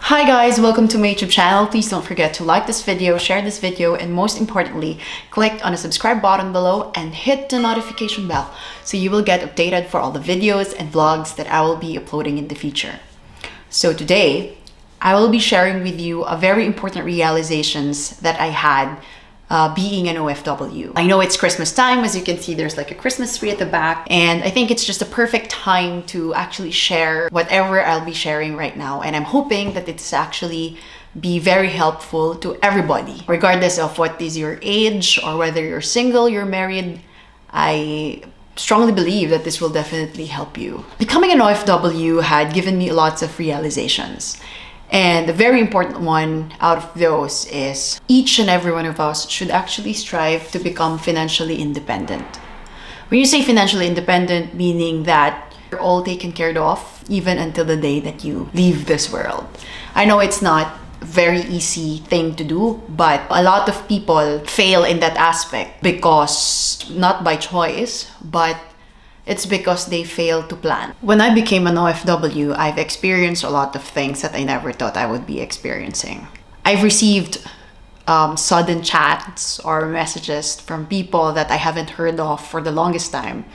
Hi guys, welcome to my YouTube channel. Please don't forget to like this video, share this video, and most importantly, click on the subscribe button below and hit the notification bell so you will get updated for all the videos and vlogs that I will be uploading in the future. So today, I will be sharing with you a very important realizations that I had being an OFW. I know it's Christmas time. As you can see, there's like a Christmas tree at the back, and I think it's just a perfect time to actually share whatever I'll be sharing right now. And I'm hoping that it's actually be very helpful to everybody, regardless of what is your age or whether you're single, you're married. I strongly believe that this will definitely help you. Becoming an OFW had given me lots of realizations. And the very important one out of those is each and every one of us should actually strive to become financially independent. When you say financially independent, meaning that you're all taken care of even until the day that you leave this world. I know it's not a very easy thing to do, but a lot of people fail in that aspect because not by choice, but it's because they failed to plan. When I became an OFW, I've experienced a lot of things that I never thought I would be experiencing. I've received sudden chats or messages from people that I haven't heard of for the longest time.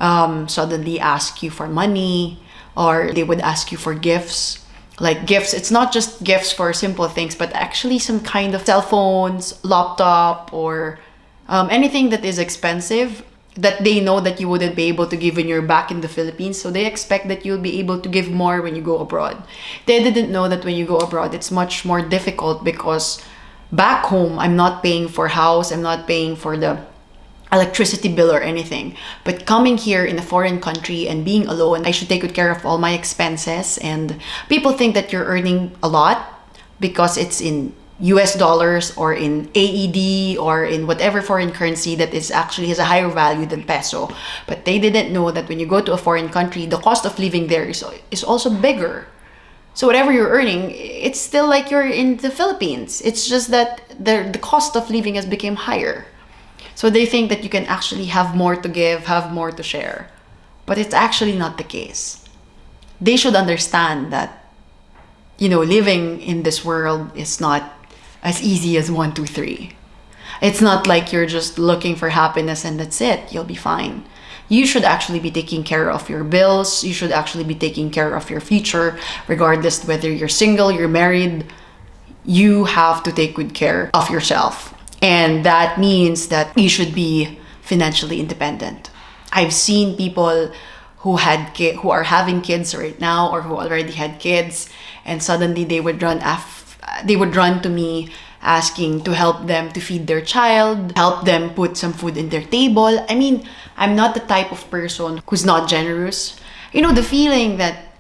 Suddenly ask you for money, or they would ask you for gifts. Like gifts, it's not just gifts for simple things, but actually some kind of cell phones, laptop, or anything that is expensive that they know that you wouldn't be able to give when you're back in the Philippines. So they expect that you'll be able to give more when you go abroad. They didn't know that when you go abroad, it's much more difficult because back home, I'm not paying for house, I'm not paying for the electricity bill or anything. But coming here in a foreign country and being alone, I should take good care of all my expenses. And people think that you're earning a lot because it's in US dollars or in AED or in whatever foreign currency that is actually has a higher value than peso. But they didn't know that when you go to a foreign country, the cost of living there is also bigger. So whatever you're earning, it's still like you're in the Philippines. It's just that the cost of living has become higher. So they think that you can actually have more to give, have more to share. But it's actually not the case. They should understand that, living in this world is not as easy as 1, 2, 3. It's not like you're just looking for happiness and that's it. You'll be fine. You should actually be taking care of your bills. You should actually be taking care of your future, regardless whether you're single, you're married. You have to take good care of yourself. And that means that you should be financially independent. I've seen people who are having kids right now or who already had kids, and suddenly they would run to me asking to help them to feed their child, help them put some food in their table. I mean, I'm not the type of person who's not generous. The feeling that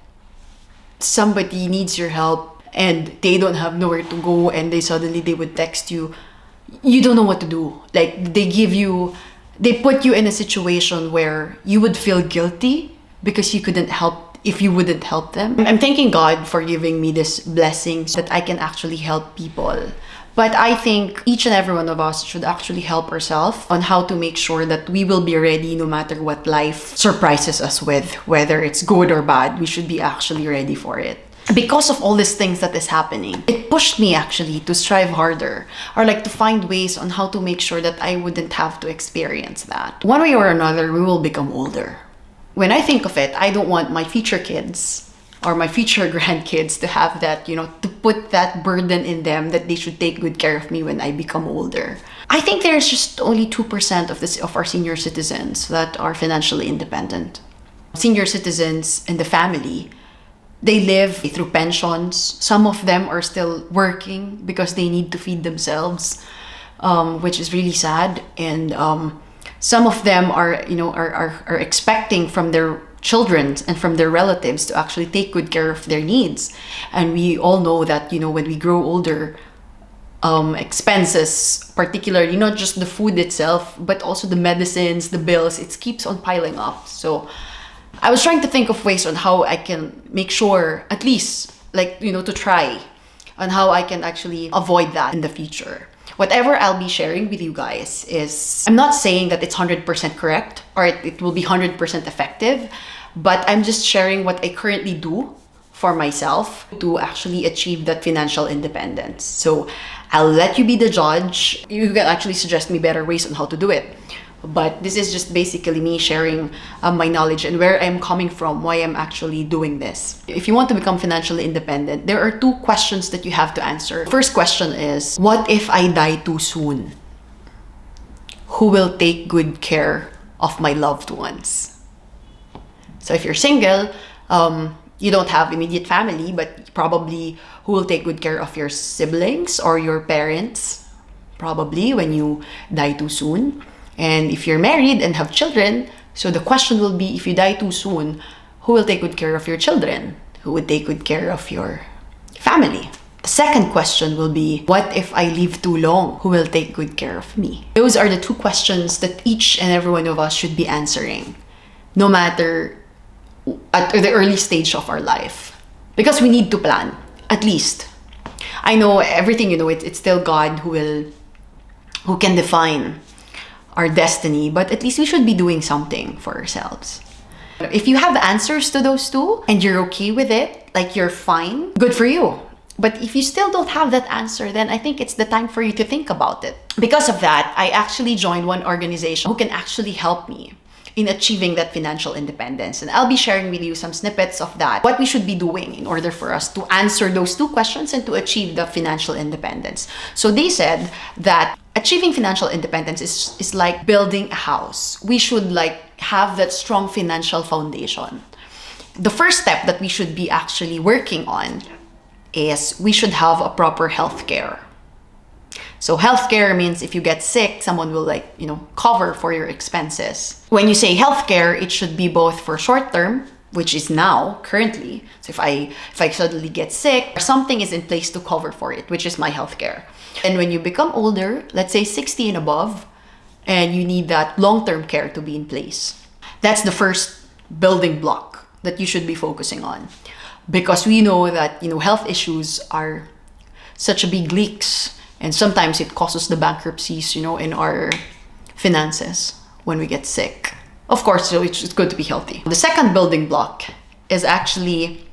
somebody needs your help and they don't have nowhere to go and they would text you. You don't know what to do. Like they put you in a situation where you would feel guilty because you couldn't help if you wouldn't help them. I'm thanking God for giving me this blessing so that I can actually help people. But I think each and every one of us should actually help ourselves on how to make sure that we will be ready no matter what life surprises us with, whether it's good or bad. We should be actually ready for it. Because of all these things that is happening, it pushed me actually to strive harder or like to find ways on how to make sure that I wouldn't have to experience that. One way or another, we will become older. When I think of it, I don't want my future kids or my future grandkids to have that, to put that burden in them that they should take good care of me when I become older. I think there's just only 2% of our senior citizens that are financially independent. Senior citizens in the family, they live through pensions. Some of them are still working because they need to feed themselves, which is really sad. And some of them are expecting from their children and from their relatives to actually take good care of their needs. And we all know that, when we grow older, expenses, particularly not just the food itself, but also the medicines, the bills, it keeps on piling up. So I was trying to think of ways on how I can make sure, at least, to try on how I can actually avoid that in the future. Whatever I'll be sharing with you guys I'm not saying that it's 100% correct or it will be 100% effective, but I'm just sharing what I currently do for myself to actually achieve that financial independence. So I'll let you be the judge. You can actually suggest me better ways on how to do it. But this is just basically me sharing my knowledge and where I'm coming from, why I'm actually doing this. If you want to become financially independent, there are 2 questions that you have to answer. First question is, what if I die too soon? Who will take good care of my loved ones? So if you're single, you don't have immediate family, but probably who will take good care of your siblings or your parents, probably when you die too soon. And if you're married and have children, so the question will be, if you die too soon, who will take good care of your children? Who would take good care of your family? The second question will be, what if I live too long? Who will take good care of me? Those are the 2 questions that each and every one of us should be answering, no matter at the early stage of our life. Because we need to plan, at least. I know everything, it's still God who can define our destiny, but at least we should be doing something for ourselves. If you have answers to those 2 and you're okay with it, like you're fine, good for you. But if you still don't have that answer, then I think it's the time for you to think about it. Because of that, I actually joined one organization who can actually help me in achieving that financial independence. And I'll be sharing with you some snippets of that, what we should be doing in order for us to answer those 2 questions and to achieve the financial independence. So they said that achieving financial independence is like building a house. We should have that strong financial foundation. The first step that we should be actually working on is we should have a proper healthcare. So healthcare means if you get sick, someone will cover for your expenses. When you say healthcare, it should be both for short term, which is now currently. So if I suddenly get sick, something is in place to cover for it, which is my healthcare. And when you become older, let's say 60 and above, and you need that long-term care to be in place, that's the first building block that you should be focusing on. Because we know that health issues are such a big leaks, and sometimes it causes the bankruptcies in our finances when we get sick. Of course, so it's good to be healthy. The second building block is actually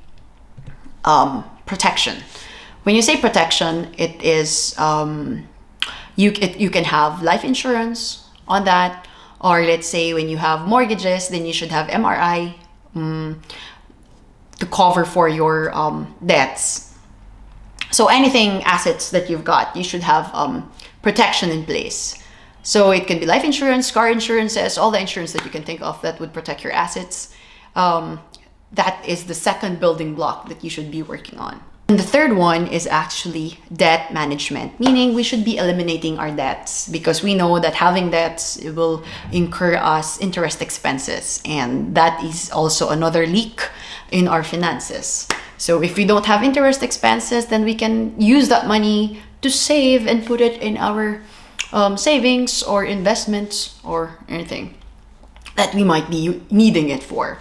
protection. When you say protection, it is you can have life insurance on that, or let's say when you have mortgages, then you should have MRI to cover for your debts. So anything, assets that you've got, you should have protection in place. So it can be life insurance, car insurances, all the insurance that you can think of that would protect your assets. That is the second building block that you should be working on. And the third one is actually debt management, meaning we should be eliminating our debts, because we know that having debts, it will incur us interest expenses, and that is also another leak in our finances. So if we don't have interest expenses, then we can use that money to save and put it in our savings or investments or anything that we might be needing it for.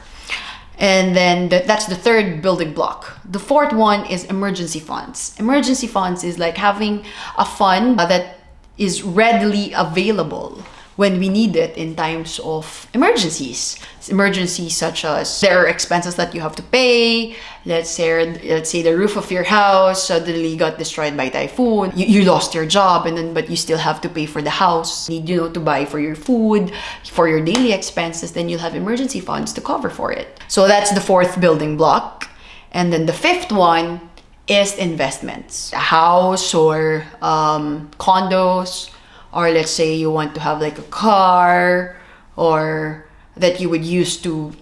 And then that's the third building block. The fourth one is emergency funds. Emergency funds is like having a fund that is readily available when we need it in times of emergencies. Emergencies such as there are expenses that you have to pay. Let's say the roof of your house suddenly got destroyed by typhoon. You lost your job, but you still have to pay for the house. You need to buy for your food, for your daily expenses. Then you'll have emergency funds to cover for it. So that's the fourth building block. And then the fifth one is investments. A house or condos, or let's say you want to have like a car, or that you would use to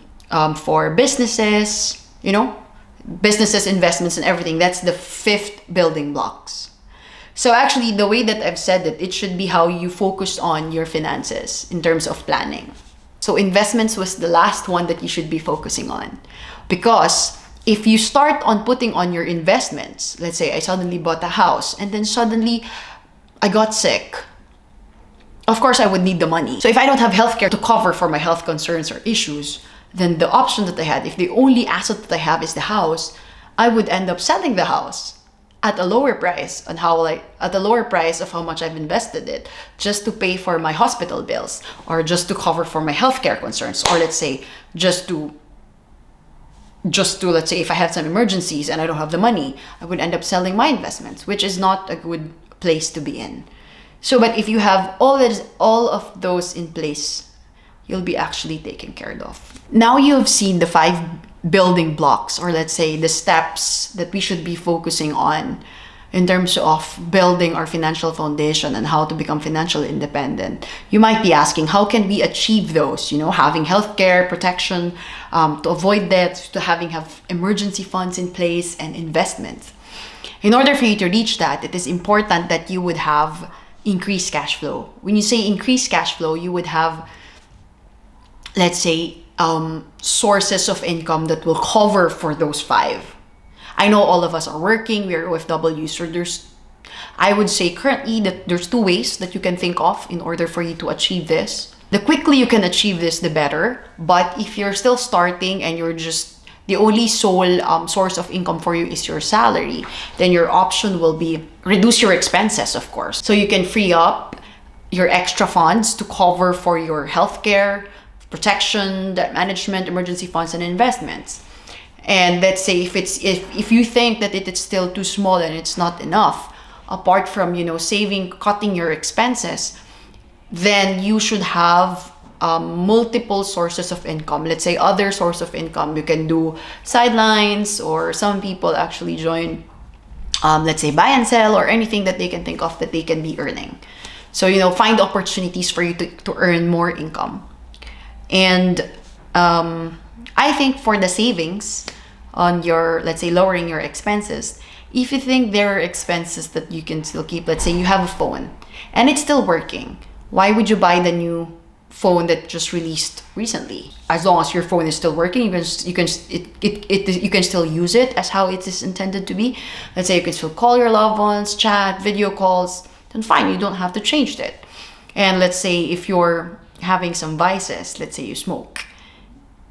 for businesses, businesses, investments, and everything. That's the fifth building blocks. So actually, the way that I've said it should be how you focus on your finances in terms of planning. So investments was the last one that you should be focusing on, because if you start on putting on your investments, let's say I suddenly bought a house and then suddenly I got sick. Of course, I would need the money. So if I don't have healthcare to cover for my health concerns or issues, then the option that I had, if the only asset that I have is the house, I would end up selling the house at a lower price at a lower price of how much I've invested it, just to pay for my hospital bills, or just to cover for my healthcare concerns, or let's say just to just to, let's say, if I have some emergencies and I don't have the money, I would end up selling my investments, which is not a good place to be in. So, but if you have all of those in place, you'll be actually taken care of. Now you have seen the 5 building blocks, or let's say the steps that we should be focusing on in terms of building our financial foundation and how to become financially independent. You might be asking, how can we achieve those? You know, having healthcare protection, to avoid debt, to have emergency funds in place and investments. In order for you to reach that, it is important that you would have increased cash flow. When you say increased cash flow, you would have, let's say, sources of income that will cover for those 5. I know all of us are working, we are OFWs, so I would say currently that there's 2 ways that you can think of in order for you to achieve this. The quickly you can achieve this, the better. But if you're still starting and you're just, the only sole source of income for you is your salary, then your option will be reduce your expenses, of course. So you can free up your extra funds to cover for your healthcare, protection, debt management, emergency funds, and investments. And let's say if you think that it is still too small and it's not enough, apart from, you know, saving, cutting your expenses, then you should have multiple sources of income. Let's say other source of income. You can do sidelines, or some people actually join, let's say, buy and sell, or anything that they can think of that they can be earning. So, you know, find opportunities for you to earn more income. And I think for the savings on your, let's say, lowering your expenses, if you think there are expenses that you can still keep, let's say you have a phone and it's still working, why would you buy the new phone that just released recently? As long as your phone is still working, you can still use it as how it is intended to be. Let's say you can still call your loved ones, chat, video calls, then fine, you don't have to change it. And let's say if you're having some vices, let's say you smoke,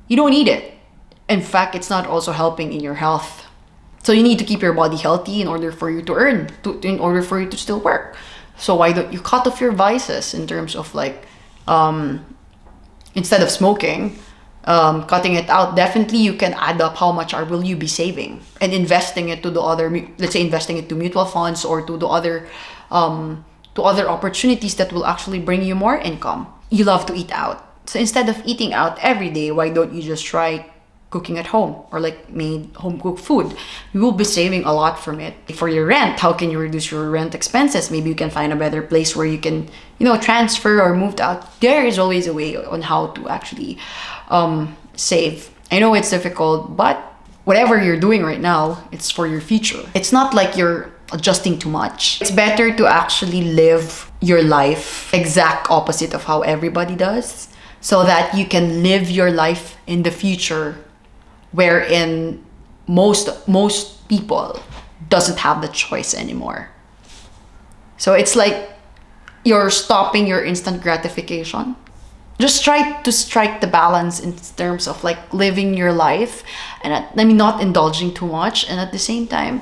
you don't need it. In fact, it's not also helping in your health. So you need to keep your body healthy in order for you to earn, in order for you to still work. So why don't you cut off your vices in terms of like, instead of smoking, cutting it out, definitely you can add up how much will you be saving and investing it to the other, let's say investing it to mutual funds or to the other, to other opportunities that will actually bring you more income. You love to eat out. So instead of eating out every day, why don't you just try cooking at home, or like made home cooked food? You will be saving a lot from it. For your rent, how can you reduce your rent expenses? Maybe you can find a better place where you can, you know, transfer or move out. There is always a way on how to actually save. I know it's difficult, but whatever you're doing right now, it's for your future. It's not like you're adjusting too much. It's better to actually live your life exact opposite of how everybody does, so that you can live your life in the future wherein most people doesn't have the choice anymore. So it's like you're stopping your instant gratification. Just try to strike the balance in terms of like living your life, and not indulging too much, and at the same time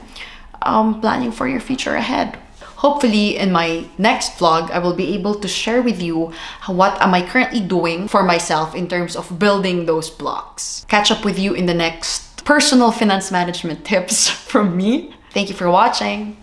planning for your future ahead. Hopefully in my next vlog, I will be able to share with you what am I currently doing for myself in terms of building those blocks. Catch up with you in the next personal finance management tips from me. Thank you for watching.